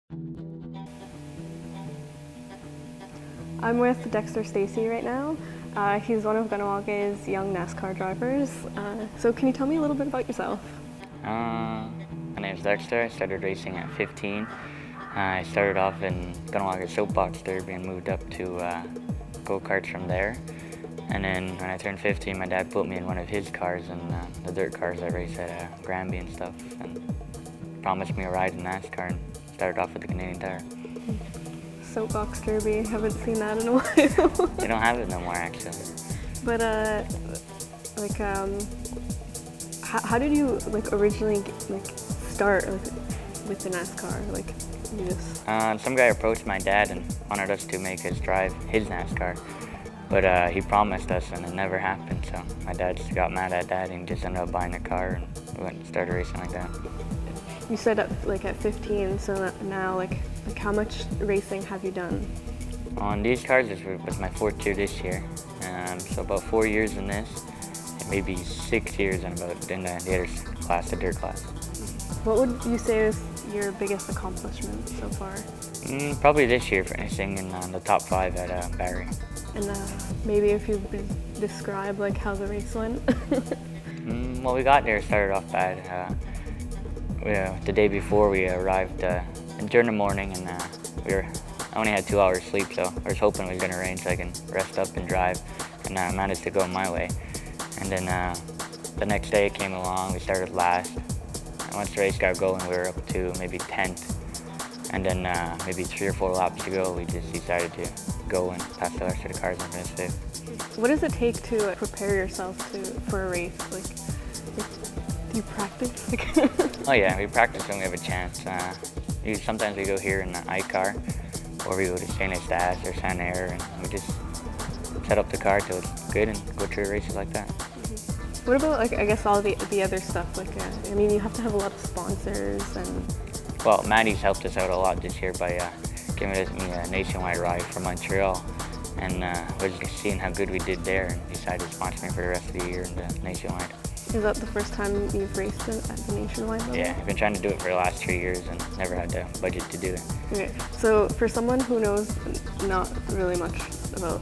I'm with Dexter Stacey right now. He's one of Ganawaga's young NASCAR drivers. So can you tell me a little bit about yourself? My name is Dexter. I started racing at 15. I started off in Ganawaga's Soapbox Derby and moved up to go-karts from there. And then when I turned 15, my dad put me in one of his cars and the dirt cars that race at Granby and stuff, and promised me a ride in NASCAR and started off with the Canadian Tire. Soapbox Derby, haven't seen that in a while. They don't have it no more, actually. But how did you originally start with the NASCAR? You just Some guy approached my dad and wanted us to make us drive his NASCAR, but he promised us and it never happened. So my dad just got mad at that and just ended up buying a car and we went and started racing like that. You said at 15, so now how much racing have you done? On these cars, this was my 4th year this year, so about 4 years in this, and maybe 6 years in the other class, the dirt class. What would you say is your biggest accomplishment so far? Probably this year, finishing in the top 5 at Barrie. And maybe if you could describe how the race went. Well, we got there, started off bad. The day before we arrived during the morning, and I only had 2 hours sleep, so I was hoping it was going to rain so I can rest up and drive, and I managed to go my way. And then the next day it came along, we started last, and once the race got going we were up to maybe 10th, and then maybe 3 or 4 laps to go we just decided to go and pass the rest of the cars and finish 5th. What does it take to prepare yourself for a race? Do you practice? Oh yeah, we practice when we have a chance. Sometimes we go here in the I-car, or we go to St. Eustache or Saint Air, and we just set up the car till it's good and go through races like that. What about I guess all the other stuff? I mean, you have to have a lot of sponsors and. Well, Maddie's helped us out a lot this year by giving me a nationwide ride from Montreal, and we're just seeing how good we did there, and decided to sponsor me for the rest of the year in the nationwide. Is that the first time you've raced at the nationwide level? Yeah, I've been trying to do it for the last 3 years and never had the budget to do it. Okay, so for someone who knows not really much about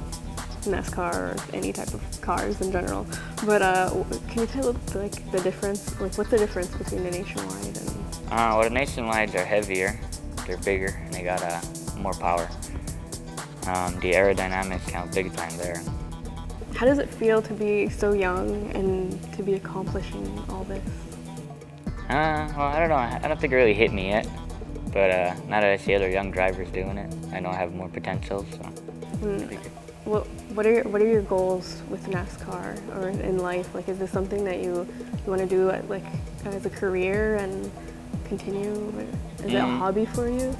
NASCAR or any type of cars in general, but can you tell the difference? What's the difference between the nationwide and? Well, the nationwides are heavier, they're bigger, and they got more power. The aerodynamics count big time there. How does it feel to be so young and to be accomplishing all this? Well, I don't know. I don't think it really hit me yet. But now that I see other young drivers doing it, I know I have more potential. So. What are your goals with NASCAR or in life? Is this something that you want to do as a career and continue? Is it a hobby for you?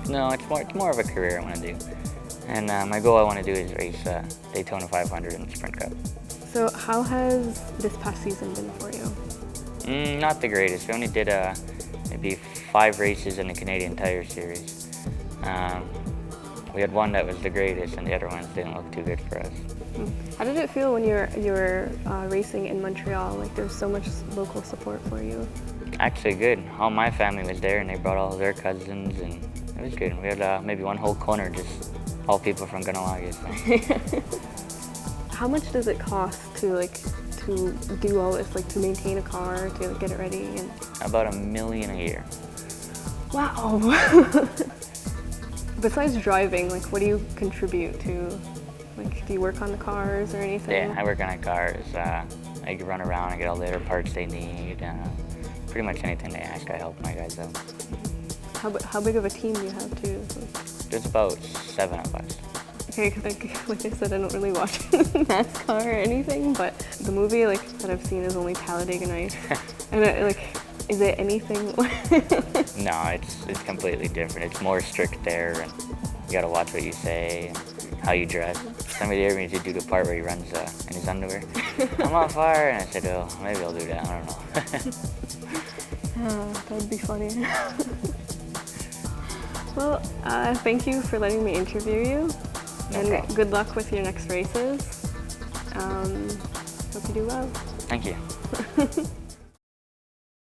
No, it's more of a career I want to do. And my goal I want to do is race Daytona 500 and Sprint Cup. So how has this past season been for you? Not the greatest. We only did maybe 5 races in the Canadian Tire Series. We had one that was the greatest, and the other ones didn't look too good for us. How did it feel when you were racing in Montreal? There's so much local support for you. Actually good. All my family was there, and they brought all their cousins, and it was good. We had maybe one whole corner just all people from Ganawaga. So. How much does it cost to do all this, to maintain a car, to get it ready? And about $1 million a year. Wow. Besides driving, what do you contribute to? Do you work on the cars or anything? Yeah, I work on the cars. I run around and get all the other parts they need. Pretty much anything they ask, I help my guys out. How big of a team do you have too? There's about 7 of us. Okay, like I said, I don't really watch NASCAR or anything, but the movie that I've seen is only Talladega Nights. And is it anything? No, it's completely different. It's more strict there, and you gotta watch what you say and how you dress. Somebody ever needs to do the part where he runs in his underwear. I'm on fire, and I said, oh, maybe I'll do that. I don't know. Oh, that'd be funny. Well, thank you for letting me interview you, and good luck with your next races. Hope you do well. Thank you.